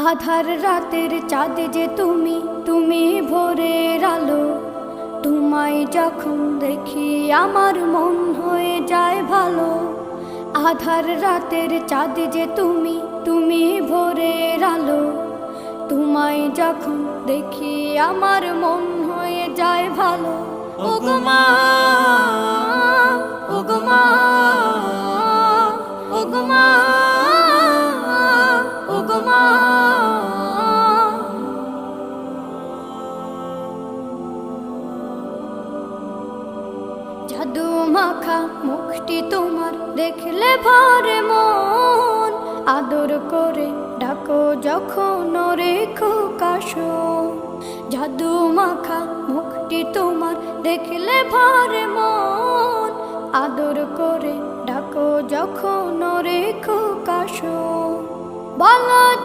আধার রাতের চাঁদ যে তুমি, তুমি ভোরের আলো। তোমায় যখন দেখি আমার মন হয়ে যায় ভালো। আধার রাতের চাঁদ যে তুমি, তুমি ভোরের আলো। তোমায় যখন দেখি আমার মন হয়ে যায় ভালো। ওগো মা, ওগো মা, ওগো মা, ওগো মা। জাদু মাখা মুখটি তোমার দেখলে ভরে মন। আদর করে ডাকো যখন রেখো কাশন। জাদু মাখা মুখটি তোমার দেখলে ভরে মন। আদর করে ডাকো যখন রেখো কাশন। বলো